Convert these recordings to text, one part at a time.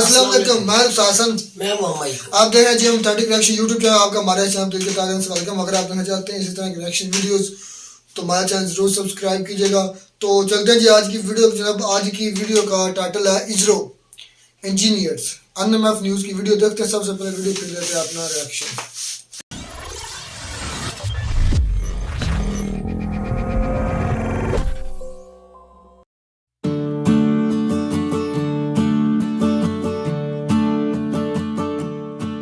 अस्सलाम वालेकुम, मैं शासन, मैं मोहम्मद। आप देख रहे हैं जी हम 30 रिएक्शन यूट्यूब चैनल आपका हमारे चैनल तो वेलकम। अगर आप देखना चाहते हैं इसी तरह की रिएक्शन वीडियोस तो हमारा चैनल जरूर सब्सक्राइब कीजिएगा। तो चलते हैं जी आज की वीडियो। जनाब आज की वीडियो का टाइटल है इसरो इंजीनियर्स अनएमएफ न्यूज़ की वीडियो देखते हैं। सबसे पहले वीडियो फिर लेते हैं अपना रिएक्शन।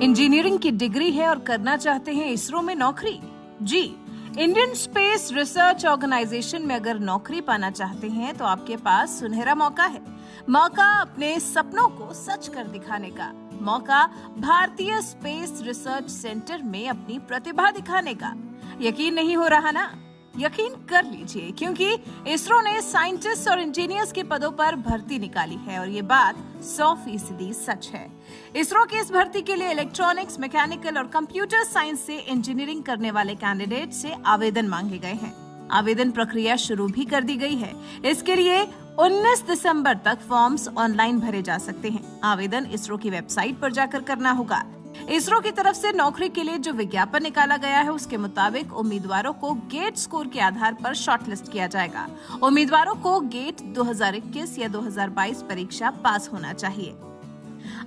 इंजीनियरिंग की डिग्री है और करना चाहते हैं इसरो में नौकरी? जी, इंडियन स्पेस रिसर्च ऑर्गेनाइजेशन में अगर नौकरी पाना चाहते हैं तो आपके पास सुनहरा मौका है। मौका अपने सपनों को सच कर दिखाने का, मौका भारतीय स्पेस रिसर्च सेंटर में अपनी प्रतिभा दिखाने का। यकीन नहीं हो रहा ना? यकीन कर लीजिए, क्योंकि इसरो ने साइंटिस्ट और इंजीनियर्स के पदों पर भर्ती निकाली है और ये बात 100% सच है। इसरो की इस भर्ती के लिए इलेक्ट्रॉनिक्स, मैकेनिकल और कंप्यूटर साइंस से इंजीनियरिंग करने वाले कैंडिडेट से आवेदन मांगे गए हैं। आवेदन प्रक्रिया शुरू भी कर दी गई है। इसके लिए 19 दिसंबर तक फॉर्म्स ऑनलाइन भरे जा सकते हैं। आवेदन इसरो की वेबसाइट पर जाकर करना होगा। इसरो की तरफ से नौकरी के लिए जो विज्ञापन निकाला गया है उसके मुताबिक उम्मीदवारों को गेट स्कोर के आधार पर शॉर्टलिस्ट किया जाएगा। उम्मीदवारों को गेट 2021 या 2022 परीक्षा पास होना चाहिए।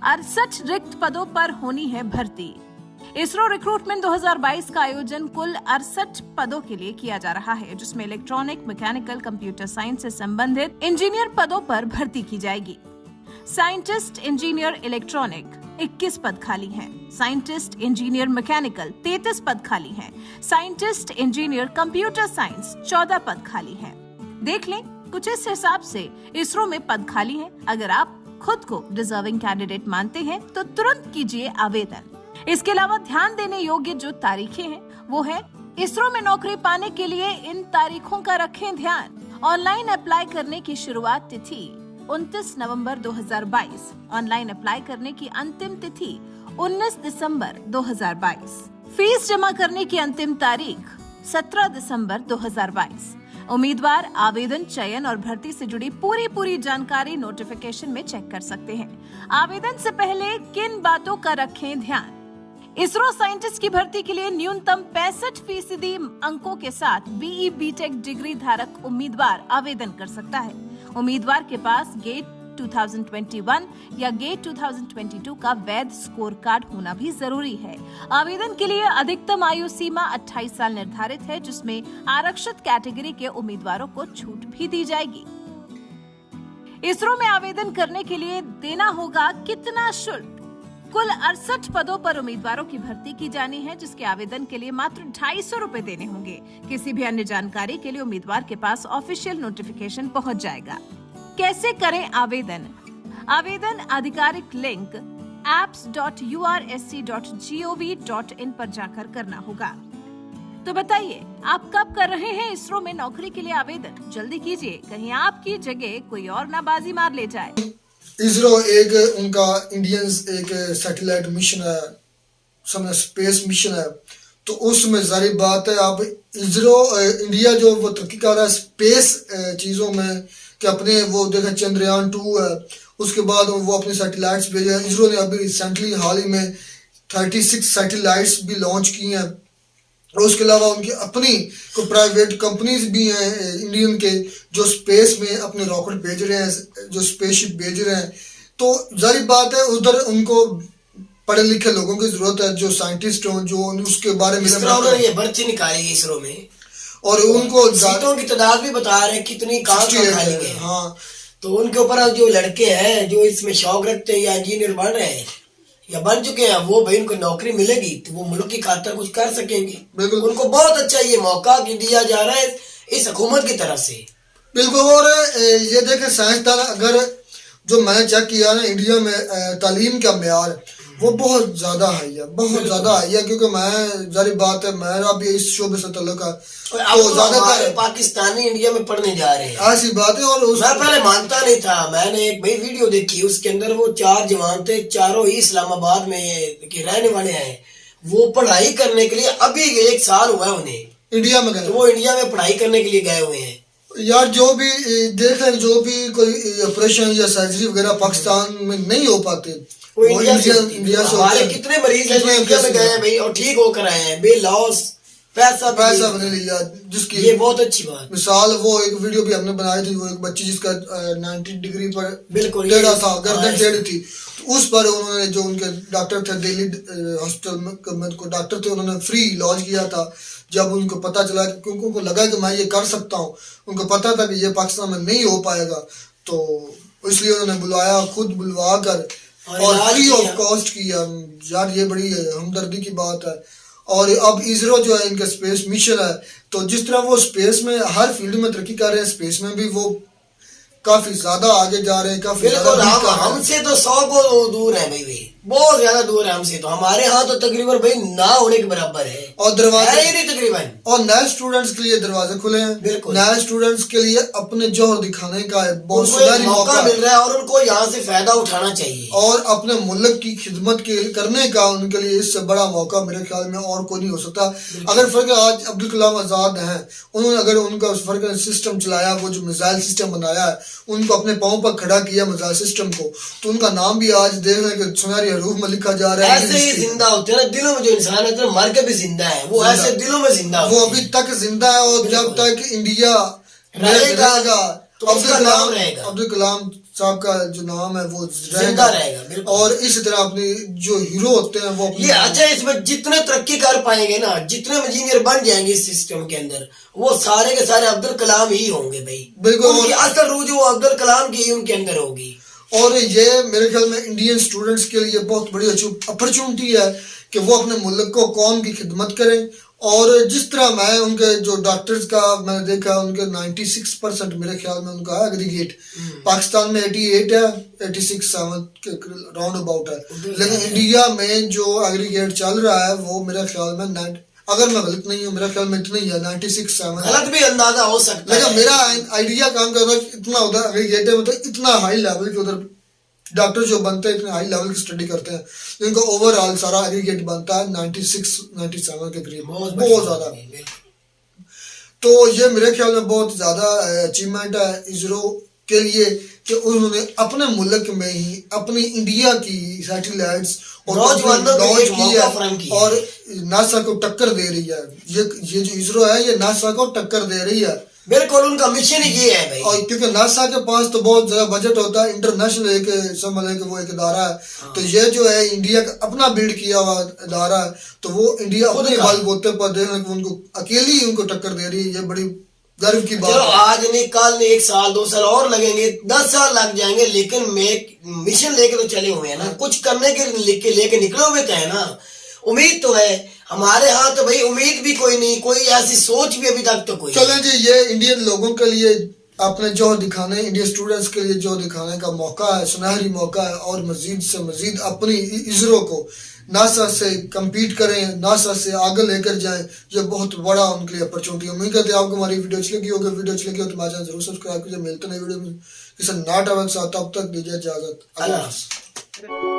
68 रिक्त पदों पर होनी है भर्ती। इसरो रिक्रूटमेंट 2022 का आयोजन कुल 68 पदों के लिए किया जा रहा है, जिसमें इलेक्ट्रॉनिक, मैकेनिकल, कंप्यूटर साइंस से संबंधित इंजीनियर पदों पर भर्ती की जाएगी। साइंटिस्ट इंजीनियर इलेक्ट्रॉनिक 21 पद खाली हैं। साइंटिस्ट इंजीनियर मैकेनिकल 33 पद खाली हैं। साइंटिस्ट इंजीनियर कंप्यूटर साइंस 14 पद खाली हैं। देख लें, कुछ इस हिसाब से इसरो में पद खाली हैं। अगर आप खुद को डिजर्विंग कैंडिडेट मानते हैं तो तुरंत कीजिए आवेदन। इसके अलावा ध्यान देने योग्य जो तारीखें हैं वो है, इसरो में नौकरी पाने के लिए इन तारीखों का रखें ध्यान। ऑनलाइन अप्लाई करने की शुरुआत तिथि 29 नवंबर 2022। ऑनलाइन अप्लाई करने की अंतिम तिथि 19 दिसंबर 2022। फीस जमा करने की अंतिम तारीख 17 दिसंबर 2022। उम्मीदवार आवेदन, चयन और भर्ती से जुड़ी पूरी जानकारी नोटिफिकेशन में चेक कर सकते हैं। आवेदन से पहले किन बातों का रखें ध्यान? इसरो साइंटिस्ट की भर्ती के लिए न्यूनतम 65% अंकों के साथ बीई बीटेक डिग्री धारक उम्मीदवार आवेदन कर सकता है। उम्मीदवार के पास गेट 2021 या गेट 2022 का वैध स्कोर कार्ड होना भी जरूरी है। आवेदन के लिए अधिकतम आयु सीमा 28 साल निर्धारित है, जिसमें आरक्षित कैटेगरी के उम्मीदवारों को छूट भी दी जाएगी। इसरो में आवेदन करने के लिए देना होगा कितना शुल्क? कुल 68 पदों पर उम्मीदवारों की भर्ती की जानी है, जिसके आवेदन के लिए मात्र 250 रुपए देने होंगे। किसी भी अन्य जानकारी के लिए उम्मीदवार के पास ऑफिशियल नोटिफिकेशन पहुंच जाएगा। कैसे करें आवेदन? आवेदन आधिकारिक लिंक apps.ursc.gov.in पर जाकर करना होगा। तो बताइए, आप कब कर रहे हैं इसरो में नौकरी के लिए आवेदन? जल्दी कीजिए, कहीं आपकी जगह कोई और ना बाजी मार ले जाए। इसरो एक उनका इंडियंस एक सैटेलाइट मिशन है, समझ स्पेस मिशन है। तो उसमें जारी बात है, अब इसरो इंडिया जो वो तरक्की कर रहा है स्पेस चीज़ों में कि अपने वो देखा चंद्रयान 2 है, उसके बाद वो अपने सैटेलाइट्स भेजे हैं। इसरो ने अभी रिसेंटली हाल ही में 36 सैटेलाइट्स भी लॉन्च की हैं और उसके अलावा उनकी अपनी को प्राइवेट कंपनीज भी हैं इंडियन के जो स्पेस में अपने रॉकेट भेज रहे हैं, जो स्पेसशिप भेज रहे हैं। तो जारी बात है उधर उनको पढ़े लिखे लोगों की जरूरत है, जो साइंटिस्ट हों, जो उसके बारे में ये भर्ती निकाली है इसरो में और उनको सीटों की तादाद भी बता रहे हैं कितनी खाली है। हाँ, तो उनके ऊपर जो लड़के हैं जो इसमें शौक रखते हैं या इंजीनियर बन रहे हैं या बन चुके हैं, वो भाई उनको नौकरी मिलेगी तो वो मुल्क की खातिर कुछ कर सकेंगे। बिल्कुल, उनको बहुत अच्छा ये मौका दिया जा रहा है इस हुकूमत की तरफ से। बिल्कुल। और ये देखें साइंसदान, अगर जो मैंने चेक किया ना, इंडिया में तालीम का मेयार वो बहुत ज्यादा हाई है, बहुत ज्यादा हाई है। क्योंकि मैं जारी बात है मेरा भी इस शोबे से ताल्लुक है, तो ज्यादातर पाकिस्तानी इंडिया में पढ़ने जा रहे हैं, ऐसी बात है। और मैं पहले मानता नहीं था, मैंने एक भाई वीडियो देखी, उसके अंदर वो 4 जवान थे, चारों ही इस्लामाबाद में के रहने वाले हैं। वो पढ़ाई करने के लिए अभी 1 साल हुआ है उन्हें इंडिया में गए, तो वो इंडिया में पढ़ाई करने के लिए गए हुए हैं। यार जो भी देख रहे हैं, जो भी कोई ऑपरेशन या सर्जरी वगैरह पाकिस्तान में नहीं हो पाते वो इंडिया से होती है। इंडिया से हमारे होते हैं। कितने मरीज हैं जो कितने इंडिया में केसेस गए हैं। हैं भाई और ठीक होकर आए हैं बेलॉस, पैसा बने लिया जिसकी ये बहुत अच्छी बात। मिसाल, वो एक वीडियो भी हमने बनाई थी, वो एक बच्ची जिसका 90 डिग्री पर बिल्कुल टेढ़ा था, गर्दन हमारे- टेढ़ी थी, तो उस पर उन्होंने, जो उनके डॉक्टर थे दिल्ली हॉस्पिटल में को डॉक्टर थे, उन्होंने फ्री इलाज किया था। जब उनको पता चला, क्योंकि उनको लगा कि मैं ये कर सकता हूँ, उनको पता था कि ये पाकिस्तान में नहीं हो पाएगा, तो इसलिए उन्होंने बुलाया, खुद बुलवा कर और और इलाज फ्री ऑफ किया। कॉस्ट किया। यार ये बड़ी हमदर्दी की बात है। और अब इसरो जो है, इनका स्पेस मिशन है, तो जिस तरह वो स्पेस में हर फील्ड में तरक्की कर रहे हैं, स्पेस में भी वो काफी ज्यादा आगे जा रहे हैं, काफी बिल्कुल। ज्यादा हम कर रहे हैं। हमसे तो 100 को दूर है भाई, बहुत ज्यादा दूर है हमसे तो। हमारे यहाँ तो तकरीबन भाई ना होने के बराबर है, और दरवाजे, है ही नहीं तकरीबन। और नए स्टूडेंट्स के लिए दरवाजे खुले हैं। बिल्कुल। नए स्टूडेंट्स के लिए अपने जौहर दिखाने का है, बहुत उनको एक सुनहरी मौका मौका मिल है, रहा है और उनको यहाँ से फायदा उठाना चाहिए। और अपने मुल्क की खिदमत के करने का उनके लिए इससे बड़ा मौका मेरे ख्याल में और कोई नहीं हो सकता। अगर फर्क आज अब्दुल कलाम आजाद हैं, उन्होंने अगर उनका उस फर्क सिस्टम चलाया, वो जो मिसाइल सिस्टम बनाया है, उनको अपने पाँव पर खड़ा किया मिसाइल सिस्टम को, तो उनका नाम भी आज देख रहे हैं कि सुनहरी हरूफ में लिखा जा रहा है। ऐसे ही जिंदा होते हैं ना दिलों में, जो इंसान होते हैं मर के भी जिंदा है, वो जिंदा। ऐसे दिलों में जिंदा वो होते अभी हैं। तक जिंदा है, और जब बिल्कुल। तक इंडिया रहेगा, तो उसका नाम रहेगा। अब्दुल कलाम साहब का जो नाम है वो जिंदा रहेगा, बिल्कुल। और इसी तरह अपनी जो हीरो होते हैं वो अपनी ये अच्छा, इसमें जितने तरक्की कर पाएंगे ना, जितने इंजीनियर बन जाएंगे इस सिस्टम के अंदर, वो सारे के सारे अब्दुल कलाम ही होंगे भाई। बिल्कुल। उनकी असल रुजू अब्दुल कलाम की ही उनके अंदर होगी। और ये मेरे ख्याल में इंडियन स्टूडेंट्स के लिए बहुत बड़ी अपॉर्चुनिटी है कि वो अपने मुल्क को, कौम की खिदमत करें। और जिस तरह मैं उनके जो डॉक्टर्स का मैंने देखा, उनके 96% मेरे ख्याल में उनका एग्रीगेट, पाकिस्तान में 88 है, 86-7 के राउंड अबाउट है, लेकिन इंडिया में जो एग्रीगेट चल रहा है वो मेरे ख्याल में अगर मैं गलत नहीं हूँ, मेरा ख्याल में इतना ही है, 96-7। गलत भी अंदाजा हो सकता लेकिन है। मेरा आइडिया काम कर रहा है कि इतना उधर एग्रीगेट है, मतलब इतना हाई लेवल के उधर डॉक्टर जो बनते हैं, इतने हाई लेवल की स्टडी करते हैं, इनका ओवरऑल सारा एग्रीगेट बनता है 96-97 के करीब, बहुत ज्यादा। तो ये मेरे ख्याल में बहुत ज्यादा अचीवमेंट है इसरो के लिए कि उन्होंने अपने मुल्क में ही अपनी इंडिया की सैटेलाइट्स और नौजवानों को लॉन्च एक की मौका है, फराहम किया और नासा को टक्कर दे रही है। ये जो इसरो है, ये नासा को टक्कर दे रही है। बिल्कुल, उनका मिशन ये है भाई। और क्योंकि नासा के पास तो बहुत ज्यादा बजट होता है, इंटरनेशनल एक समझ लें कि वो एक इदारा है, तो ये जो है इंडिया का अपना बिल्ड किया हुआ इदारा है, तो वो इंडिया अपने बल बोते पर दे रहे हैं कि उनको अकेली ही उनको टक्कर दे रही है। ये बड़ी गर्व की बात चलो है। आज नहीं, कल नहीं, 1 साल 2 साल और लगेंगे, 10 साल लग जाएंगे, लेकिन मिशन लेके तो चले हुए हैं ना, कुछ करने के लेके निकले हुए तो है ना। उम्मीद तो है हमारे यहाँ, तो भाई उम्मीद भी कोई नहीं, कोई ऐसी सोच भी अभी तक तो कोई चले जी, ये इंडियन लोगों के लिए अपने जो दिखाने, इंडियन स्टूडेंट्स के लिए जो दिखाने का मौका है, सुनहरी मौका है, और मजीद से मजीद अपनी इसरो को नासा से compete करें, नासा से आगे लेकर जाएं। ये बहुत बड़ा उनके लिए अपॉर्चुनिटी। उम्मीद करते हैं आपको हमारी वीडियो अच्छी लगी होगी। वीडियो अच्छी लगी हो तो हमारे चैनल जरूर सब्सक्राइब कीजिए। मिलते हैं वीडियो में किसी नया टॉपिक के साथ, तब तक दीजिए इजाजत। अल्लाह हाफ़िज़।